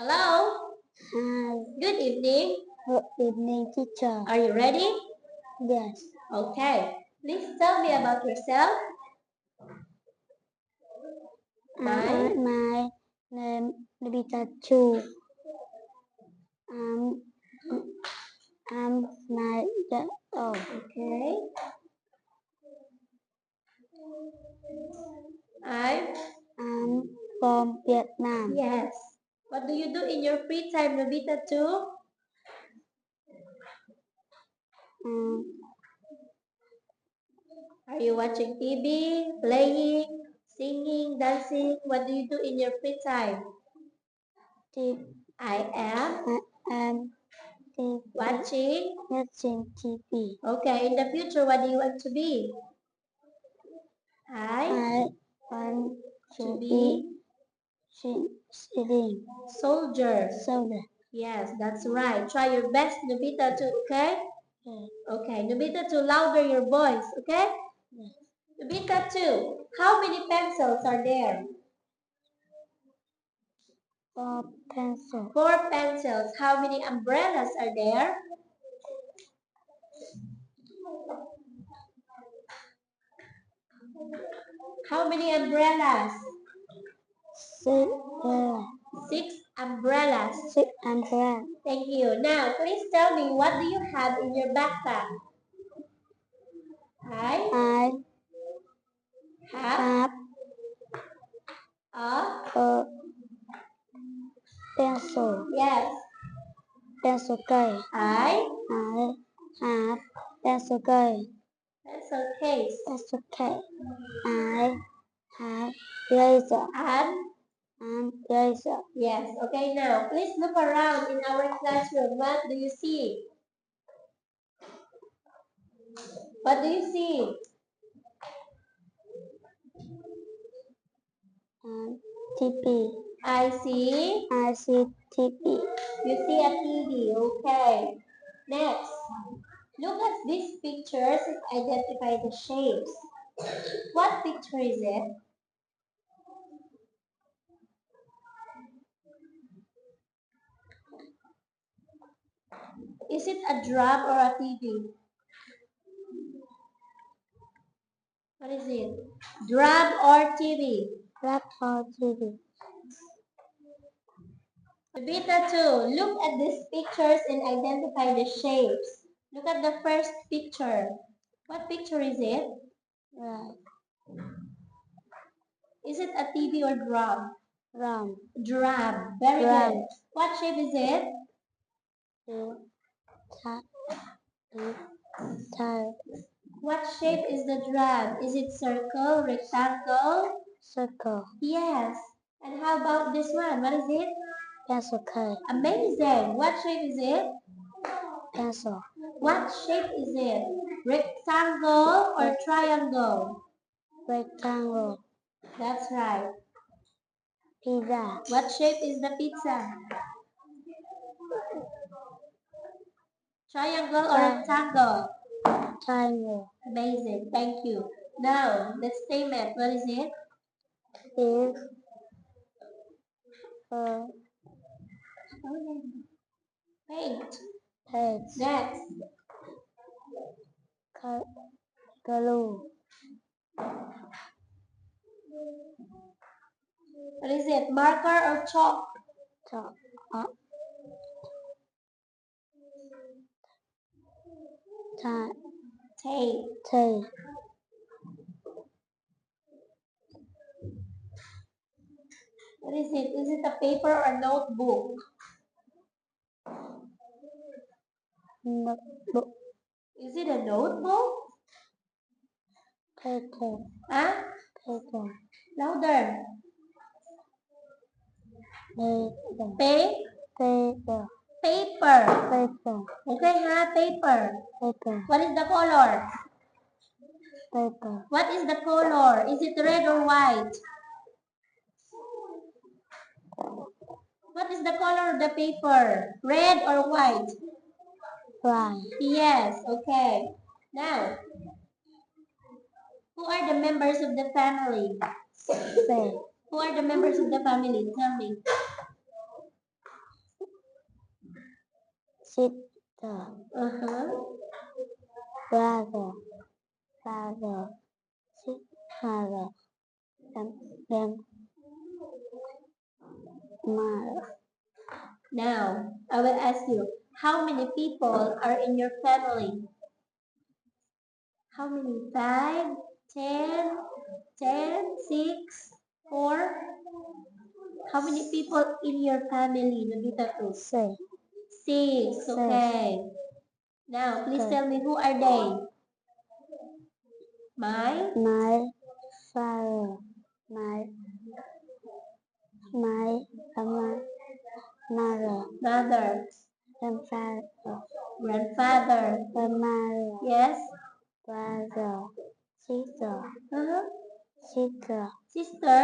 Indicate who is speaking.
Speaker 1: Hello.
Speaker 2: Hi.
Speaker 1: Good evening.
Speaker 2: Good evening, teacher.
Speaker 1: Are you ready?
Speaker 2: Yes.
Speaker 1: Okay. Please tell me about yourself.
Speaker 2: My name Nobita Chu. I'm 9 years old.
Speaker 1: Okay. I'm
Speaker 2: from Vietnam.
Speaker 1: Yes. What do you do in your free time, Nobita too? Are you watching TV, playing, singing, dancing? What do you do in your free time? I am watching
Speaker 2: TV.
Speaker 1: Okay, in the future, what do you want to be?
Speaker 2: I want to be
Speaker 1: soldier.
Speaker 2: soldier.
Speaker 1: Yes, that's right. Try your best, Nobita, too, okay?
Speaker 2: Yes.
Speaker 1: Okay, Nobita, too, louder your voice, okay?
Speaker 2: Yes.
Speaker 1: Nobita, too, how many pencils are there?
Speaker 2: 4 pencils.
Speaker 1: 4 pencils. How many umbrellas are there? How many umbrellas?
Speaker 2: 6.
Speaker 1: 6 umbrellas.
Speaker 2: 6 umbrellas.
Speaker 1: Thank you. Now, please tell me, what do you have in your backpack?
Speaker 2: I have a pencil.
Speaker 1: Yes.
Speaker 2: Pencil case.
Speaker 1: I
Speaker 2: have pencil case.
Speaker 1: Pencil case.
Speaker 2: Pencil case. I have eraser.
Speaker 1: And
Speaker 2: eraser.
Speaker 1: Yes. Okay, now please look around in our classroom. What do you see? What do you see?
Speaker 2: TV.
Speaker 1: I see
Speaker 2: TV.
Speaker 1: You see a TV. Okay. Next, look at these pictures and identify the shapes. What picture is it? Is it a drum or a TV? What is it? Drum or TV?
Speaker 2: Drum or TV.
Speaker 1: Beta 2, look at these pictures and identify the shapes. Look at the first picture. What picture is it?
Speaker 2: Right.
Speaker 1: Is it a TV or drum?
Speaker 2: Drum.
Speaker 1: Drum. Very
Speaker 2: Drum.
Speaker 1: good. What shape is it? What shape is the drum? Is it circle, rectangle?
Speaker 2: Circle.
Speaker 1: Yes. And how about this one? What is it?
Speaker 2: Pencil case.
Speaker 1: Amazing. What shape is it?
Speaker 2: Pencil.
Speaker 1: What shape is it? Rectangle or triangle?
Speaker 2: Rectangle.
Speaker 1: That's right.
Speaker 2: Pizza.
Speaker 1: What shape is the pizza? Triangle or rectangle?
Speaker 2: Triangle.
Speaker 1: Amazing. Thank you. Now, the statement. What is it?
Speaker 2: Is
Speaker 1: Paint.
Speaker 2: Next. Glue.
Speaker 1: What is it? Marker or chalk?
Speaker 2: Chalk.
Speaker 1: Tape. What is it? Is it a paper or notebook?
Speaker 2: Notebook.
Speaker 1: Is it a notebook?
Speaker 2: Paper.
Speaker 1: Huh?
Speaker 2: Paper.
Speaker 1: Louder.
Speaker 2: Paper.
Speaker 1: Paper.
Speaker 2: Paper.
Speaker 1: Okay, ha? Paper.
Speaker 2: Paper.
Speaker 1: What is the color?
Speaker 2: Paper.
Speaker 1: What is the color? Is it red or white? What is the color of the paper? Red or white?
Speaker 2: White.
Speaker 1: Yes, okay. Now, who are the members of the family?
Speaker 2: Say.
Speaker 1: Who are the members of the family? Tell me.
Speaker 2: sister,
Speaker 1: Uh-huh.
Speaker 2: brother, father, mother, grandmother.
Speaker 1: Now, I will ask you, how many people are in your family? How many? 5, 10, 10, 6, 4? How many people in your family, Nobita too?
Speaker 2: Six.
Speaker 1: 6, okay. Now, please
Speaker 2: Okay.
Speaker 1: tell me, who are they? My
Speaker 2: My father, my mother,
Speaker 1: mother,
Speaker 2: grandfather,
Speaker 1: grandfather,
Speaker 2: grandmother,
Speaker 1: yes,
Speaker 2: brother, sister,
Speaker 1: uh-huh.
Speaker 2: sister,
Speaker 1: Sister,